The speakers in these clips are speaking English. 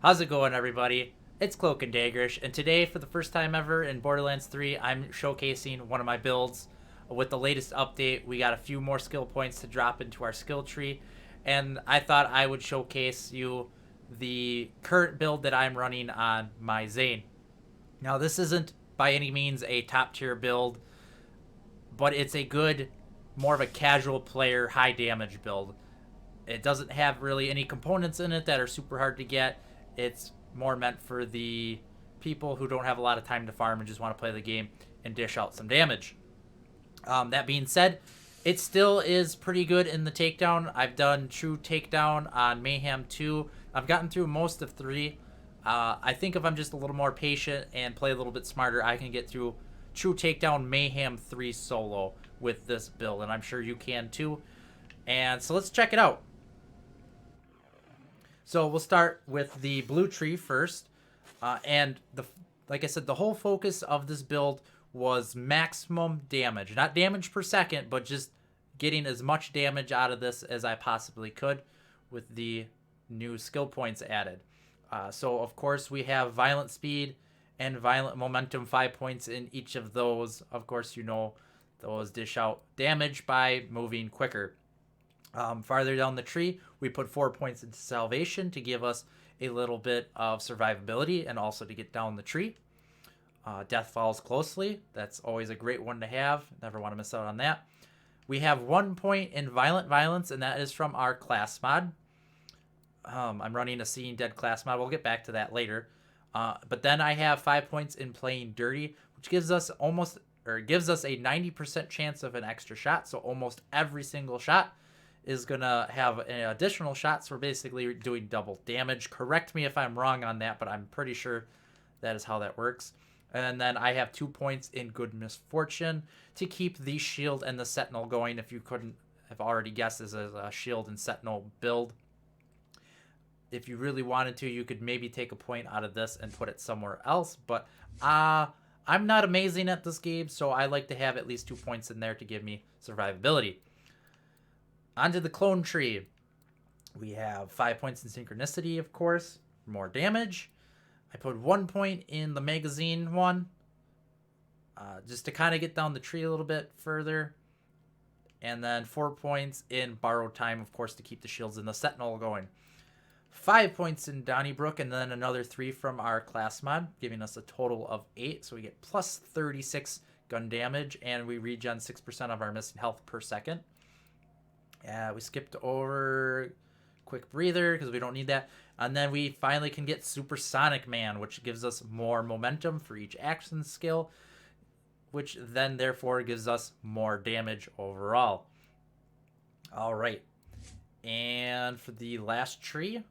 How's it going, everybody? It's CloakNDaggerish, and today, for the first time ever in Borderlands 3, I'm showcasing one of my builds. With the latest update, we got a few more skill points to drop into our skill tree, and I thought I would showcase you the current build that I'm running on my Zane. Now, this isn't by any means a top tier build, but it's a good, more of a casual player, high damage build. It doesn't have really any components in it that are super hard to get. It's more meant for the people who don't have a lot of time to farm and just want to play the game and dish out some damage. That being said, it still is pretty good in the takedown. I've done true takedown on Mayhem 2. I've gotten through most of 3. I think if I'm just a little more patient and play a little bit smarter, I can get through true takedown Mayhem 3 solo with this build, and I'm sure you can too. And so let's check it out. So we'll start with the blue tree first, and like I said, the whole focus of this build was maximum damage, not damage per second, but just getting as much damage out of this as I possibly could with the new skill points added. So of course we have violent speed and violent momentum, 5 points in each of those. Of course, you know those dish out damage by moving quicker. Farther down the tree, we put 4 points into salvation to give us a little bit of survivability and also to get down the tree. Death follows closely. That's always a great one to have. Never want to miss out on that. We have 1 point in violent violence, and that is from our class mod. I'm running a Seeing Dead class mod. We'll get back to that later. But then I have 5 points in playing dirty, which gives us a 90% chance of an extra shot. So almost every single shot is going to have an additional shot, so we're basically doing double damage. Correct me if I'm wrong on that, but I'm pretty sure that is how that works. And then I have 2 points in good misfortune to keep the shield and the sentinel going. If you couldn't have already guessed, this is a shield and sentinel build. If you really wanted to, you could maybe take a point out of this and put it somewhere else, but I'm not amazing at this game, so I like to have at least 2 points in there to give me survivability. Onto the clone tree. We have 5 points in synchronicity, of course, for more damage. I put 1 point in the magazine one, just to kind of get down the tree a little bit further. And then 4 points in borrowed time, of course, to keep the shields and the sentinel going. 5 points in Donnybrook, and then another 3 from our class mod, giving us a total of 8. So we get plus 36 gun damage, and we regen 6% of our missing health per second. We skipped over quick breather because we don't need that. And then we finally can get Supersonic Man, which gives us more momentum for each action skill, which then therefore gives us more damage overall. All right. And for the last tree,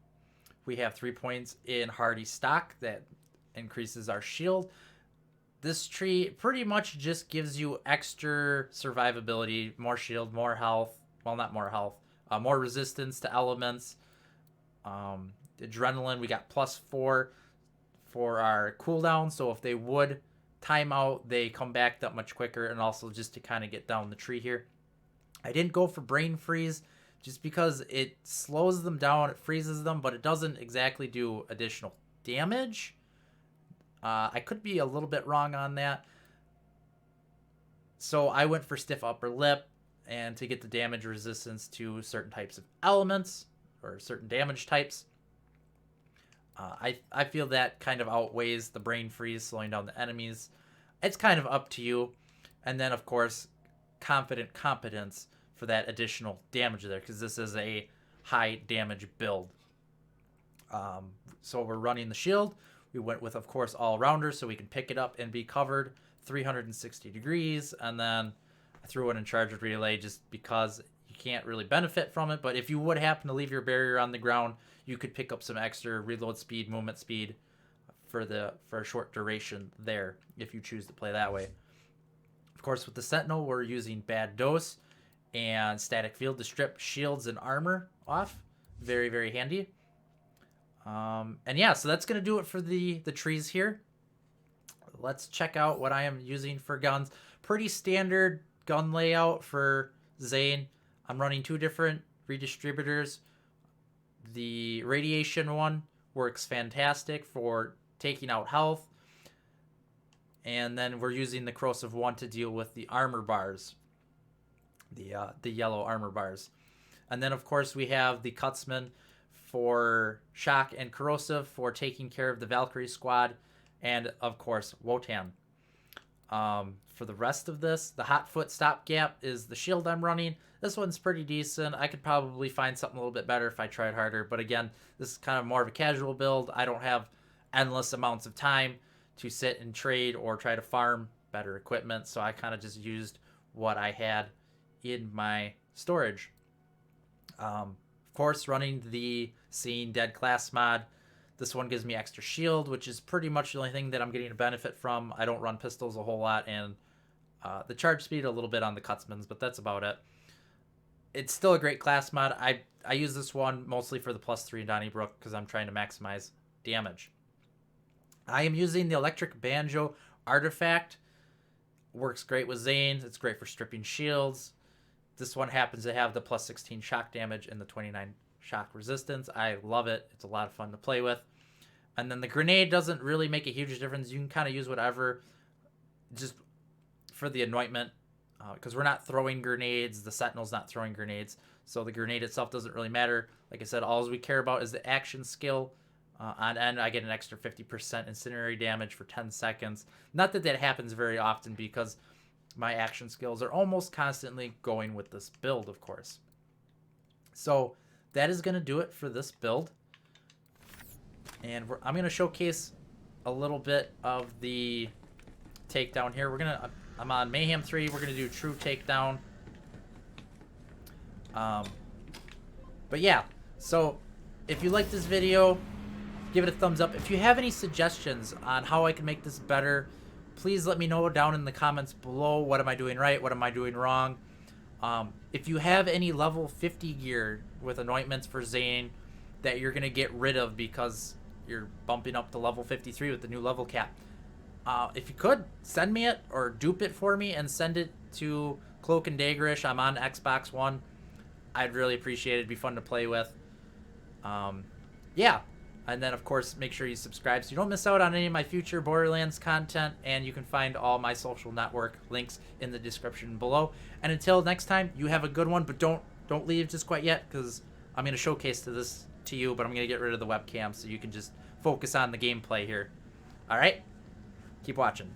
we have 3 points in Hardy Stock that increases our shield. This tree pretty much just gives you extra survivability, more shield, more health. Well, not more health, more resistance to elements. Adrenaline, we got plus 4 for our cooldown, so if they would time out, they come back that much quicker, and also just to kind of get down the tree here. I didn't go for brain freeze just because it slows them down, it freezes them, but it doesn't exactly do additional damage. I could be a little bit wrong on that. So I went for stiff upper lip, and to get the damage resistance to certain types of elements or certain damage types. I feel that kind of outweighs the brain freeze, slowing down the enemies. It's kind of up to you. And then, of course, confident competence for that additional damage there, because this is a high damage build. So we're running the shield. We went with, of course, all-rounder, so we can pick it up and be covered 360 degrees, and then I threw it in charge of relay just because you can't really benefit from it. But if you would happen to leave your barrier on the ground, you could pick up some extra reload speed, movement speed for a short duration there if you choose to play that way. Of course, with the Sentinel, we're using Bad Dose and Static Field to strip shields and armor off. Very, very handy. And yeah, so that's going to do it for the trees here. Let's check out what I am using for guns. Pretty standard gun layout for Zane. I'm running 2 different redistributors. The radiation one works fantastic for taking out health. And then we're using the Corrosive 1 to deal with the armor bars, the yellow armor bars. And then, of course, we have the Cutsman for shock and corrosive for taking care of the Valkyrie squad, and, of course, Wotan. For the rest of this, the Hotfoot stopgap is the shield I'm running. This one's pretty decent. I could probably find something a little bit better if I tried harder. But again, this is kind of more of a casual build. I don't have endless amounts of time to sit and trade or try to farm better equipment. So I kind of just used what I had in my storage. Of course, running the Seeing Dead class mod. This one gives me extra shield, which is pretty much the only thing that I'm getting a benefit from. I don't run pistols a whole lot, and the charge speed a little bit on the Cutsmans, but that's about it. It's still a great class mod. I use this one mostly for the +3 in Donnybrook because I'm trying to maximize damage. I am using the Electric Banjo artifact. Works great with Zane. It's great for stripping shields. This one happens to have the +16 shock damage and the 29 shock resistance. I love it. It's a lot of fun to play with. And then the grenade doesn't really make a huge difference. You can kind of use whatever just for the anointment, because we're not throwing grenades. The Sentinel's not throwing grenades, so the grenade itself doesn't really matter. Like I said, all we care about is the action skill. On end, I get an extra 50% incendiary damage for 10 seconds. Not that that happens very often because my action skills are almost constantly going with this build, of course. So that is going to do it for this build. And I'm going to showcase a little bit of the takedown here. I'm on Mayhem 3. We're going to do true takedown. But yeah, so if you like this video, give it a thumbs up. If you have any suggestions on how I can make this better, please let me know down in the comments below. What am I doing right? What am I doing wrong? If you have any level 50 gear with anointments for Zane that you're going to get rid of because you're bumping up to level 53 with the new level cap, if you could, send me it or dupe it for me and send it to CloakNDaggerish. I'm on Xbox One. I'd really appreciate it. It'd be fun to play with. Yeah. And then, of course, make sure you subscribe so you don't miss out on any of my future Borderlands content. And you can find all my social network links in the description below. And until next time, you have a good one. But don't leave just quite yet, because I'm going to showcase this to you. But I'm going to get rid of the webcam so you can just focus on the gameplay here. All right? Keep watching.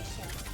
Attribution.